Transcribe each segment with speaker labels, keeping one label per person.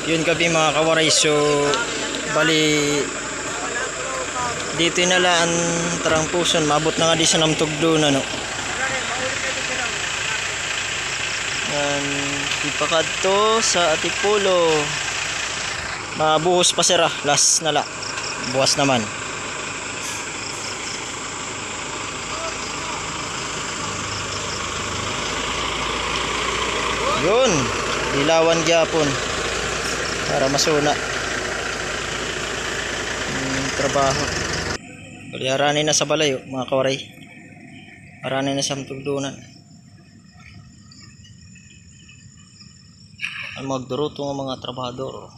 Speaker 1: Yun gabi mga kawaray. So bali dito nalaan tarang puson, maabot na nga di sa namtugdo na no. Yan, ipakadto sa Atipulo. Mabuhos pa sira, last nala. Buwas naman. Yun, ilawan gyapon para masuna. Trabaho. Kaliaranin na sa balayo mga kawaray. Aranin na sa tugdunan. Ang magduruto ng mga trabahador.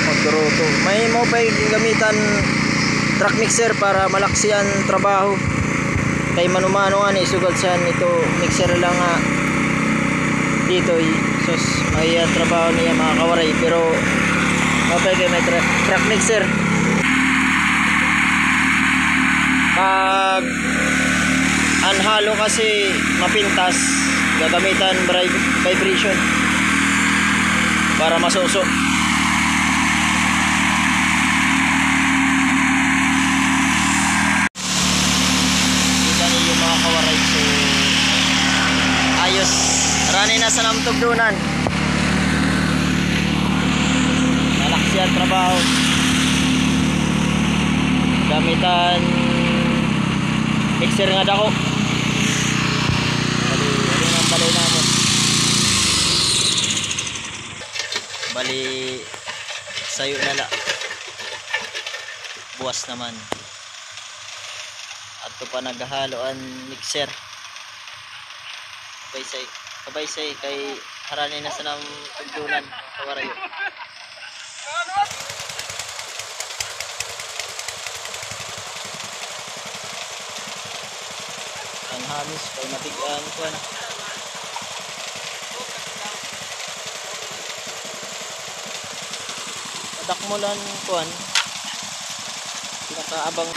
Speaker 1: Magduruto. May mobile gamitan truck mixer para malaksian trabaho. Kay manumano nga ni sugad siyan ito mixer lang nga dito sus may trabaho niya mga kawaray, pero mapay kay may truck mixer. Pag anhalo kasi mapintas, gagamitan vibration para masuso. Ayos, rani na sa namtugdunan. Malaksiyan trabaho. Gamitan mixer nga dako. Bali ang balay namin. Bali sayo nala. Buwas naman. At ito pa naghahaloan mixer. Kabaysay kay harani na sa nang tugdunan kawaray. Ang hamis kay matigaan ko na. Padakmulan kuan. Pinakaabang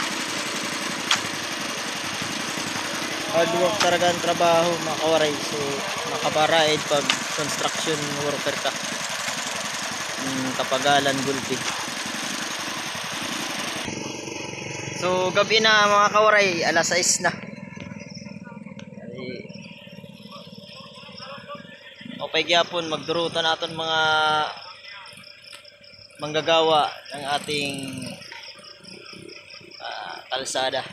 Speaker 1: hard work talaga ang trabaho mga kawaray. So makaparaid pag construction worker ka, kapagalan gulpi. So gabi na mga kawaray, alas 6 na. Okay gyapon magdurutan naton mga manggagawa ng ating kalsada.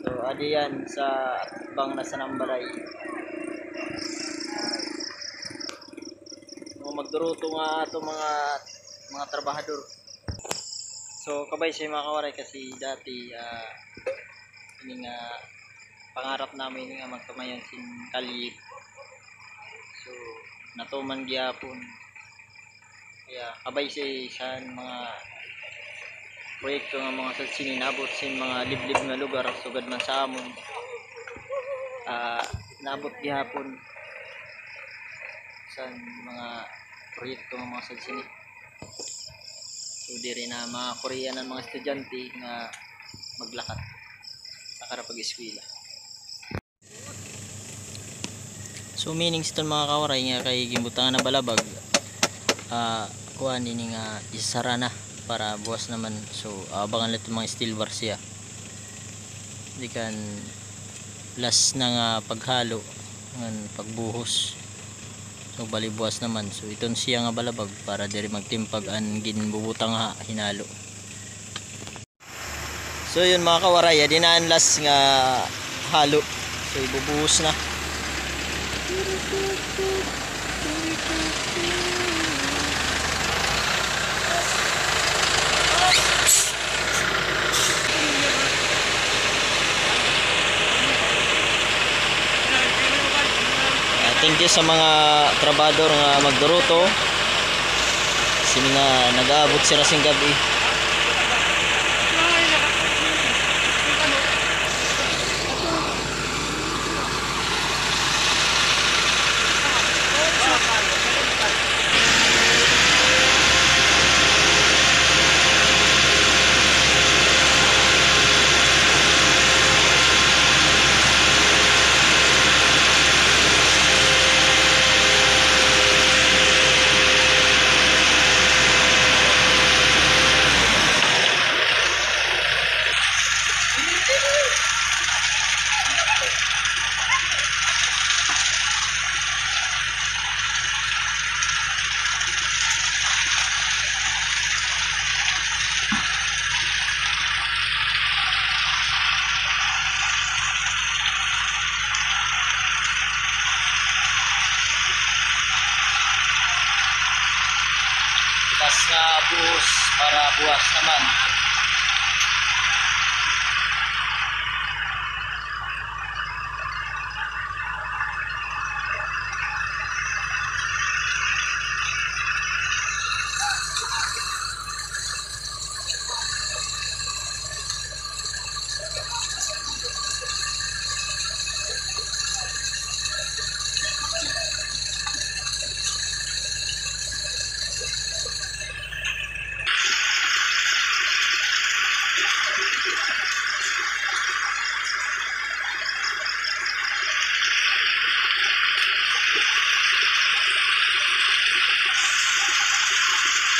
Speaker 1: So adi yan sa bang nasa Nambalay. Magduruto nga ito mga trabahador. So kabay sa mga kawaray kasi dati ini nga pangarap namin nga magtumayan sin kalye. So natuman gyapon. Kaya kabay sa mga proyekto nga mga sininabot sin mga liblib nga lugar sugad man sa amon. Nabot gihapon sa mga proyekto ng mga sadsini. So diri na mga Korean ng mga estudyante nga maglakat sa karapag-eskwela. So meaning sa mga kawaray nga kay gimbutangan na balabag, kuan ini nga isara na para buwas naman. So abangan lang mga steel bar siya. Di kan last na nga paghalo ngan pagbuhos. So balibuas naman. So iton siya nga balabag para diri magtimpag an ginbubutang nga hinalo. So yun mga kawaray, dinaan last nga halo. So ibubuhos na. Thank you sa mga trabador nga magduruto. Sini nga nag-aabot sila sing gabi. tas nga buhos para buwas naman.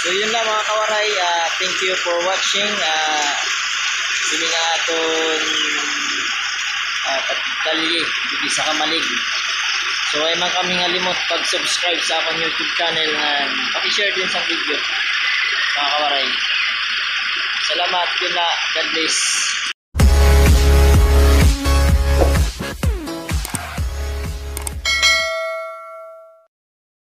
Speaker 1: So yun lang mga kawaray, thank you for watching. Sini nga aton pagdali dito sa Kamalig. So ay man kami nga limot pag-subscribe sa akong YouTube channel and paki-share din sa video mga kawaray. Salamat, yun na, God bless.